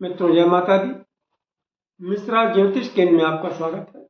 मित्रों, जय माता दी। मिश्रा ज्योतिष केंद्र में आपका स्वागत है।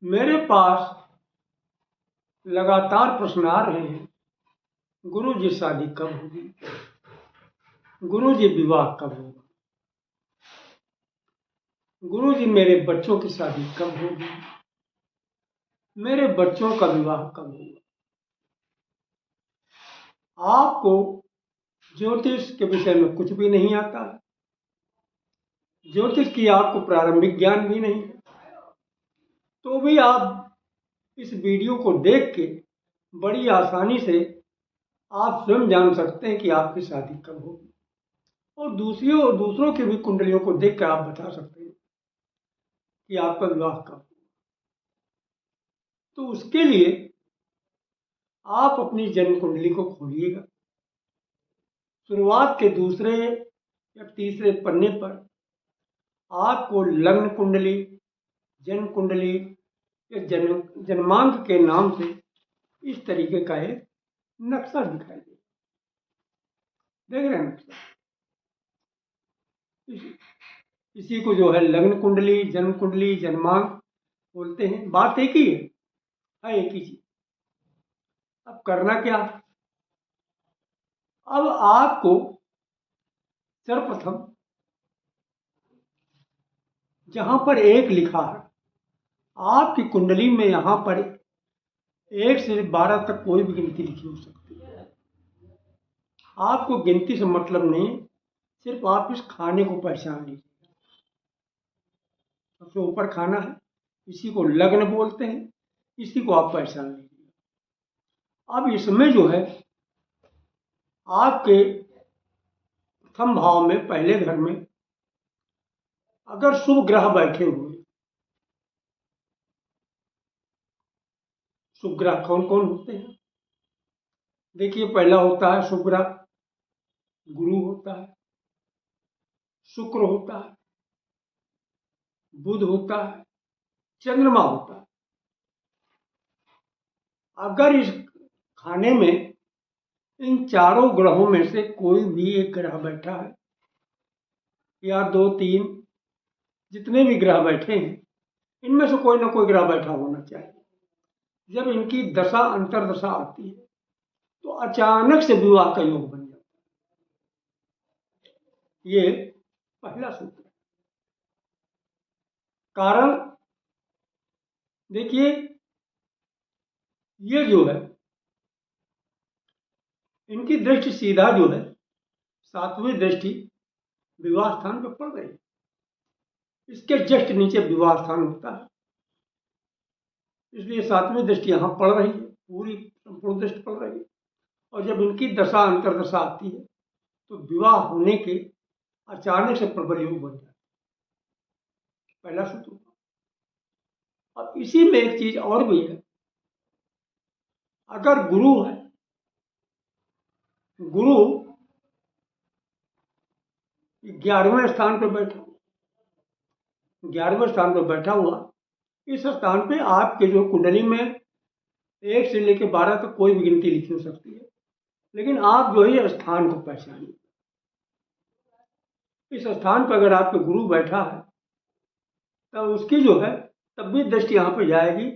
मेरे पास लगातार प्रश्न आ रहे हैं, गुरु जी शादी कब होगी, गुरु जी विवाह कब होगा, गुरु जी मेरे बच्चों की शादी कब होगी, मेरे बच्चों का विवाह कब होगा। आपको ज्योतिष के विषय में कुछ भी नहीं आता है, ज्योतिष की आपको प्रारंभिक ज्ञान भी नहीं है, तो भी आप इस वीडियो को देख के बड़ी आसानी से आप स्वयं जान सकते हैं कि आपकी शादी कब होगी, और दूसरों की भी कुंडलियों को देख कर आप बता सकते हैं कि आपका विवाह कब होगा। तो उसके लिए आप अपनी जन्म कुंडली को खोलिएगा। शुरुआत के दूसरे या तीसरे पन्ने पर आपको लग्न कुंडली, जन्म कुंडली या जन्मांक के नाम से इस तरीके का एक नक्शा दिखाई देगा। देख रहे हैं नक्शा? इसी को जो है लग्न कुंडली, जन्म कुंडली, जन्मांक बोलते हैं। बात एक ही है एक ही चीज। अब करना क्या? अब आपको सर्वप्रथम जहां पर एक लिखा है, आपकी कुंडली में यहां पर 1 से 12 तक कोई भी गिनती लिखी हो सकती है। आपको गिनती से मतलब नहीं, सिर्फ आप इस खाने को पहचान लीजिए। सबसे ऊपर खाना है, इसी को लग्न बोलते हैं, इसी को आप पहचान लीजिए। अब इसमें जो है आपके प्रथम भाव में, पहले घर में अगर शुभ ग्रह बैठे हुए, शुभ ग्रह कौन कौन होते हैं? देखिए, पहला होता है शुभ ग्रह, गुरु होता है, शुक्र होता है, बुध होता है, चंद्रमा होता है। अगर इस खाने में इन चारों ग्रहों में से कोई भी एक ग्रह बैठा है, या 2 3 जितने भी ग्रह बैठे हैं, इनमें से कोई ना कोई ग्रह बैठा होना चाहिए। जब इनकी दशा अंतरदशा आती है तो अचानक से विवाह का योग बन जाता है। ये पहला सूत्र है। कारण देखिए, ये जो है इनकी दृष्टि सीधा जो है 7वीं दृष्टि विवाह स्थान पर पड़ रही है। इसके जस्ट नीचे विवाह स्थान होता है, इसलिए 7वीं दृष्टि यहां पड़ रही है, पूरी संपूर्ण दृष्टि पड़ रही है। और जब इनकी दशा अंतरदशा आती है तो विवाह होने के अचानक से प्रबल योग बन जाता है। पहला सूत्र। अब इसी में एक चीज और भी है। अगर गुरु है, गुरु 11वें स्थान पर बैठा, 11वें स्थान पर बैठा हुआ, इस स्थान पे आपके जो कुंडली में 1 से लेकर 12 तक कोई भी गिनती लिखी हो सकती है, लेकिन आप जो है स्थान को पहचानिए। इस स्थान पर अगर आपके गुरु बैठा है तब उसकी जो है तब भी दृष्टि यहां पर जाएगी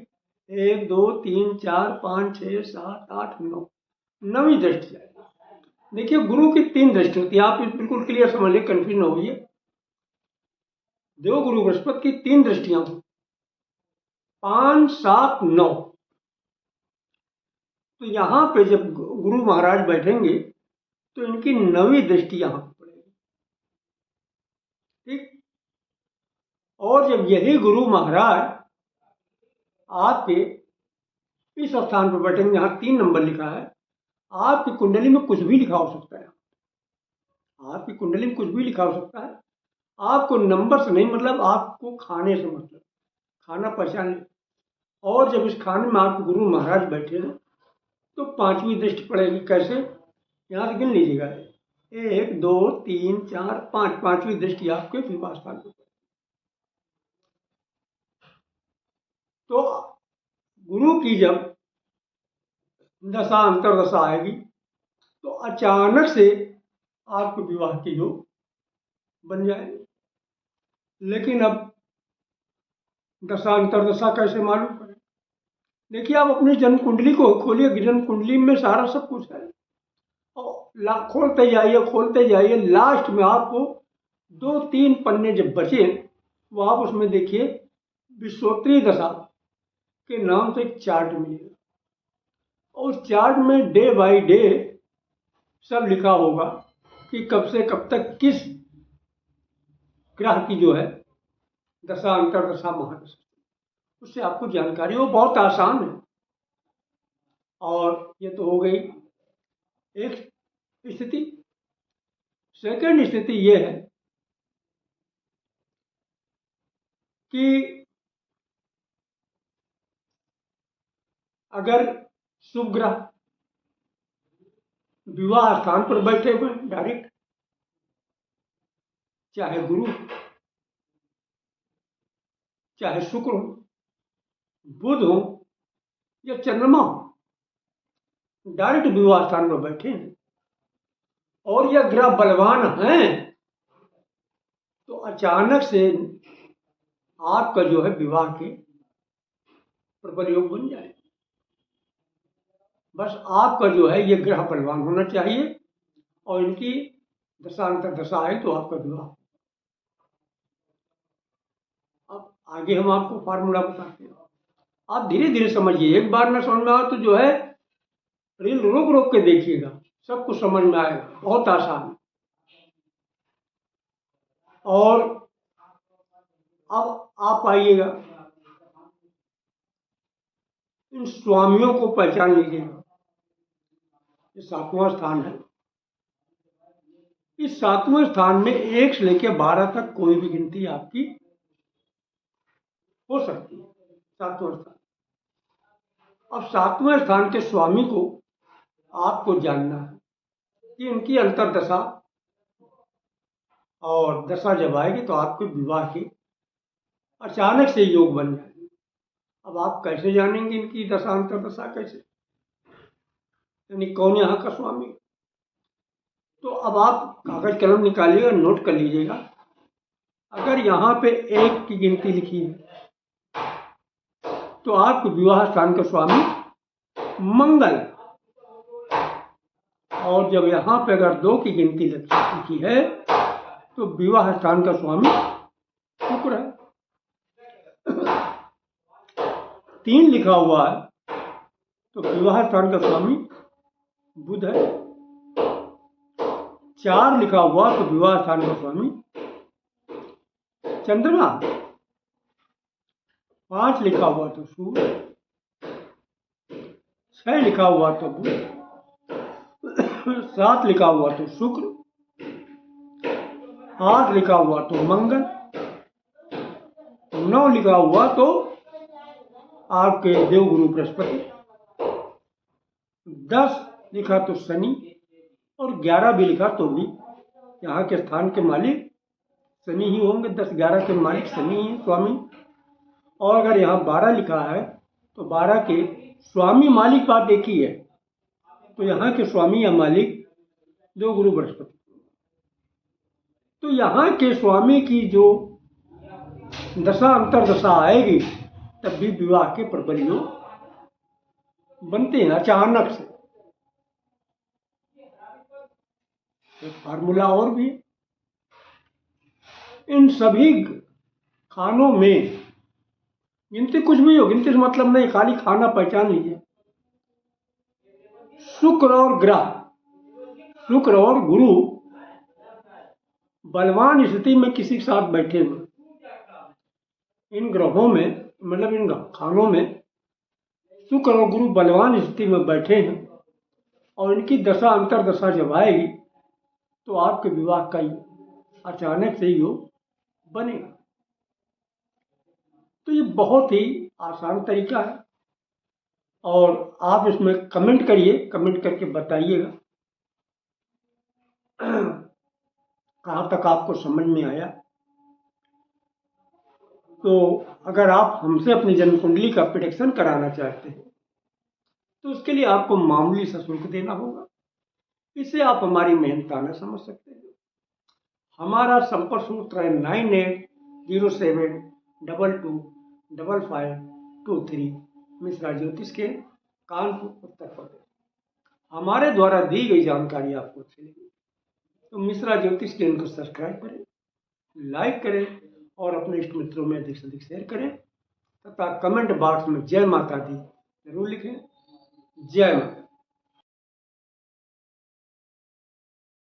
1 2 3 4 5 6 7 8 9, 9वीं दृष्टि जाएगी। देखिए, गुरु की 3 दृष्टि होती है। आप बिल्कुल क्लियर समझ लीजिए, कंफ्यूज न होइए। देव गुरु बृहस्पति की 3 दृष्टियां, 5 7 9। तो यहां पे जब गुरु महाराज बैठेंगे तो इनकी 9वीं दृष्टि यहां पर पड़ेगी। ठीक। और जब यही गुरु महाराज आपके इस स्थान पर बैठेंगे जहां 3 नंबर लिखा है, आपकी कुंडली में कुछ भी लिखा हो सकता है, आपकी कुंडली में कुछ भी लिखा हो सकता है। आपको नंबर से नहीं मतलब, आपको खाने से मतलब, खाना पहचान ले। और जब इस खाने में आपके गुरु महाराज बैठे हैं तो 5वीं दृष्टि पड़ेगी। कैसे? यहां से गिन लीजिएगा, 1 2 3 4 5, 5वीं दृष्टि आपके विवाह स्थान पर। तो गुरु की जब दशा अंतरदशा आएगी तो अचानक से आपके विवाह की योग बन जाएगी। लेकिन अब दशा अंतर्दशा कैसे मालूम करें? देखिए, आप अपनी जन्म कुंडली को खोलिए, जन्म कुंडली में सारा सब कुछ है। और खोलते जाइए, लास्ट में आपको 2-3 पन्ने जब बचे, वो आप उसमें देखिए विश्वोत्तरीय दशा के नाम से एक चार्ट मिलेगा, और उस चार्ट में डे बाय डे सब लिखा होगा कि कब से कब तक किस ग्रह की जो है दशा अंतर्दशा महादशा, उससे आपको जानकारी, वो बहुत आसान है। और ये तो हो गई एक स्थिति। सेकंड स्थिति ये है कि अगर शुभ ग्रह विवाह स्थान पर बैठे हुए डायरेक्ट, चाहे गुरु, चाहे शुक्र हो, बुध हो या चंद्रमा हो, डायरेक्ट विवाह स्थान पर बैठे हैं और यह ग्रह बलवान हैं, तो अचानक से आपका जो है विवाह के प्रबल योग बन जाए। बस आपका जो है ये ग्रह बलवान होना चाहिए और इनकी दशांतर दशा है तो आपका विवाह। अब आगे हम आपको फार्मूला बताते हैं, आप धीरे धीरे समझिए। एक बार न समझ में आओ तो जो है रील रोक रोक के देखिएगा, सब कुछ समझ में आएगा, बहुत आसान है। और अब आप आइएगा, इन स्वामियों को पहचान लीजिएगा। ये 7वां स्थान है। इस 7वें स्थान में 1 से लेकर 12 तक कोई भी गिनती आपकी हो सकती है। 7वां स्थान। अब 7वें स्थान के स्वामी को आपको जानना है कि इनकी अंतर्दशा और दशा जब आएगी तो आपके विवाह के अचानक से योग बन जाएंगे। अब आप कैसे जानेंगे इनकी दशा अंतर्दशा कैसे, यानी कौन यहाँ का स्वामी? तो अब आप कागज कलम निकालिएगा, नोट कर लीजिएगा। अगर यहाँ पे 1 की गिनती लिखी है तो आपके विवाह स्थान का स्वामी मंगल, और जब यहाँ पे अगर 2 की गिनती लिखी है तो विवाह स्थान का स्वामी शुक्र है। 3 लिखा हुआ है तो विवाह स्थान का स्वामी बुध है। 4 लिखा हुआ तो विवाह स्थान का स्वामी चंद्रमा। 5 लिखा हुआ तो सूर्य। 6 लिखा हुआ तो बुध। 7 लिखा हुआ तो शुक्र। 8 लिखा हुआ तो मंगल। 9 लिखा हुआ तो आपके देवगुरु बृहस्पति। 10 लिखा तो शनि, और 11 भी लिखा तो भी यहाँ के स्थान के मालिक शनि ही होंगे। 10-11 के मालिक शनि ही स्वामी। और अगर यहाँ 12 लिखा है तो 12 के स्वामी मालिक बात एक ही है, तो यहाँ के स्वामी या मालिक देवगुरु बृहस्पति। तो यहाँ के स्वामी की जो दशा अंतर्दशा आएगी तब भी विवाह के प्रबल योग बनते हैं अचानक से। एक फार्मूला और भी, इन सभी खानों में गिनती कुछ भी हो, गिनती से मतलब नहीं, खाली खाना पहचान लीजिए। शुक्र और ग्रह, शुक्र और गुरु बलवान स्थिति में किसी के साथ बैठे हुए, इन ग्रहों में मतलब इन खानों में शुक्र और गुरु बलवान स्थिति में बैठे हैं, और इनकी दशा अंतर्दशा जब आएगी तो आपके विवाह का अचानक से योग बनेगा। तो ये बहुत ही आसान तरीका है, और आप इसमें कमेंट करिए, कमेंट करके बताइएगा कहाँ तक आपको समझ में आया। तो अगर आप हमसे अपनी जन्म कुंडली का प्रेडिक्शन कराना चाहते हैं तो उसके लिए आपको मामूली सा शुल्क देना होगा। इससे आप हमारी मेहनताना समझ सकते हैं। हमारा संपर्क सूत्र है 9807225523, मिश्रा ज्योतिष के, कानपुर, उत्तर प्रदेश। हमारे द्वारा दी गई जानकारी आपको अच्छी लगी तो मिश्रा ज्योतिष के इनको सब्सक्राइब करें, लाइक करें और अपने इष्ट मित्रों में अधिक से अधिक शेयर करें तथा कमेंट बॉक्स में जय माता दी जरूर लिखें। जय माता।